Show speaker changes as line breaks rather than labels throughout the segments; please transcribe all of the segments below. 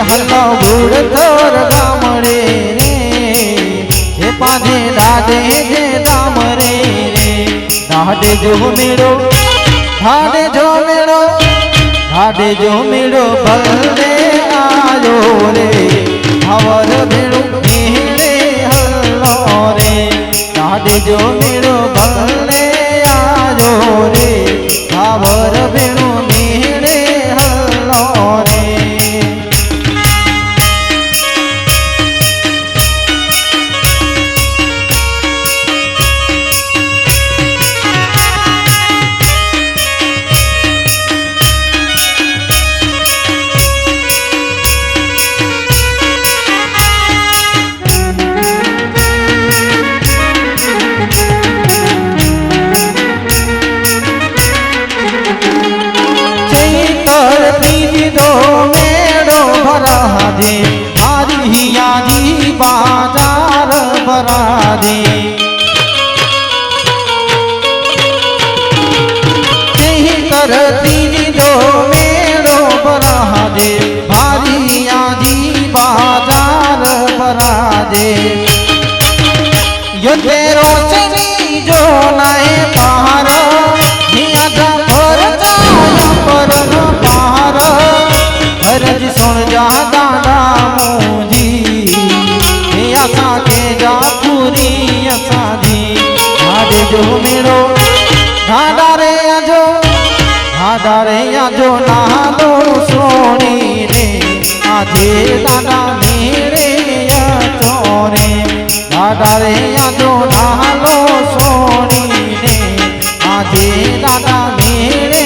hello गुड़ तोर गामड़े रे हे पाने दादे जे दाम रे दादे जो मेरो दादे जो मेरो दादे जो मेरो बल्ले आयो रे हवर भेड़ो मेरे हल्लो रे दादे जो मेरो बल्ले आयो रे हवर भेड़ो मेरे हल्लो रे बाजार भरा दे करती दो मेड़ो भरा दे भारी आजी बाजार भरा दे यो तेरो चली जो नाए पहाड़ हिया भर जाया पर पहाड़ हरज सुन जा दादा मुझी असा के जा पूरी असा दी दादे जो मेरो दादा रे आजो नालो सोनी रे आजे दादा मेरे चोरे दादा रे आजो नालो सोनी रे आजे दादा मेरे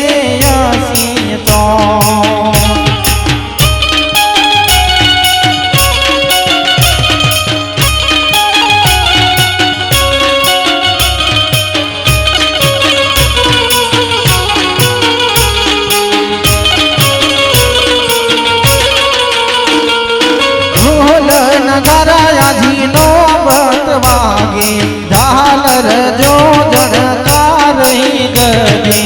सी तो वागे झालर जो जड़कार गदी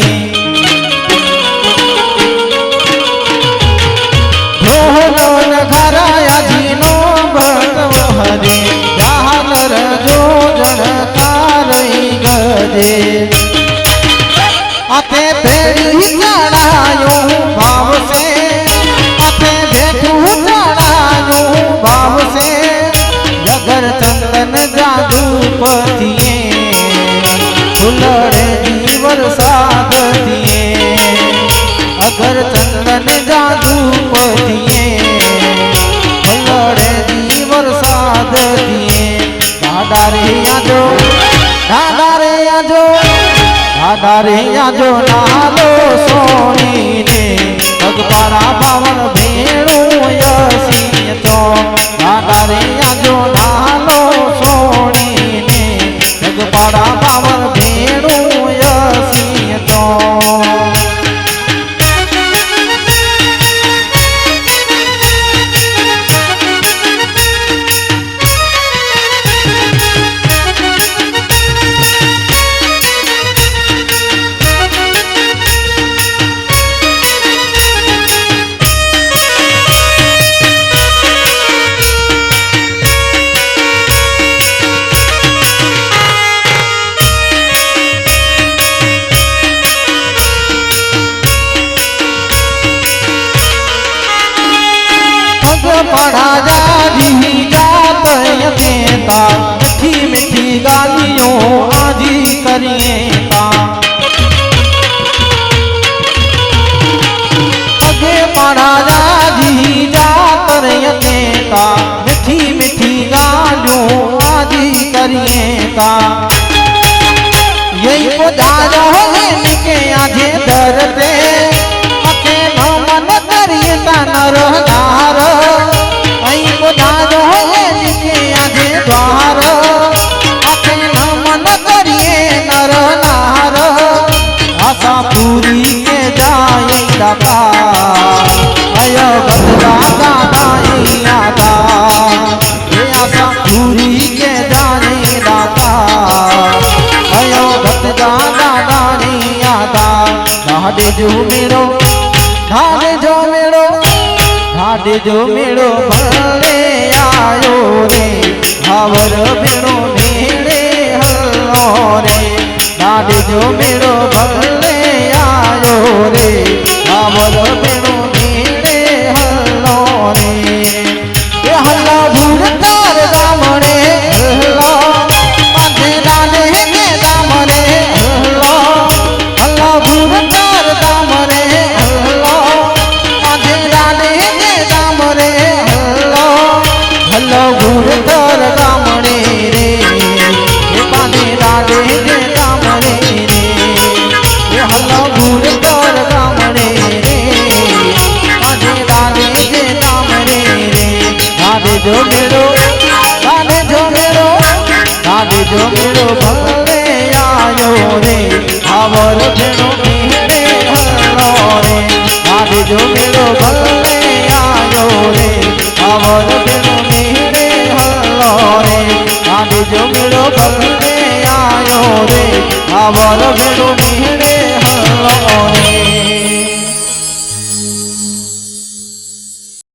ढोलन घराया जीनो भरे झालर जो जड़कार गदे अते पेड़ी चढ़ायो भाव से अते भेटू चढ़ायो भाव से जगर चंदन जादू पतिए फुलड़े जीवर साध दिए अगर चंदन जादू पतिए फुलड़े जीवर साध दिए दादा रे आजो दादा रे आजो दादा रे आजो नालो सोनी ने भगवारा पावन भेड़ो यसी तो दादा रे आजो नालो सोनी ने भगवारा पावन भेड़ो यसी तो पढ़ा जा जात देता मीठी मीठी गालियों आजी करिए अगे पढ़ा जा जात देता मीठी मीठी गालियों आजी करिए यही पुजार हो के आजे डरते अके मन करिए नर नार आजे द्वार अखे मन करिए नर नार आशा पूरी के जाए दाता अय दादा नाई आता आशा पूरी के जाए दाता अय दादा नाई आता दादे जो मेरो दादे जो मेरो दादे जो મેળો ભલે આયો રે ભાવર ભેણો મેળે હલ્લો રે દાડે જો મેળો ભલે આયો રે ભાવર ભેણો મેળે હલ્લો રે એ હલ્લો ભૂરતાર ગામડે હલ્લો માથે દાડે કે ગામડે હલ્લો હલ્લો ભૂરતાર ગામડે હલ્લો માથે દાડે કે ગામડે હલ્લો હલ્લો ભૂરતાર ગામડે રે એ માથે દાડે કે ગામડે રે એ હલ્લો ભૂરતાર ગામડે રે માથે દાડે કે ગામડે રે દાડે જો મેળો ભલે આયો રે ભાવર ભેણો મેળે હલ્લો રે દાડે જો મેળો ભલે આયો રે ભાવર ભેણો મેળે હલ્લો રે દાડે જો મેળો ભલે આયો રે ભાવર ભેણો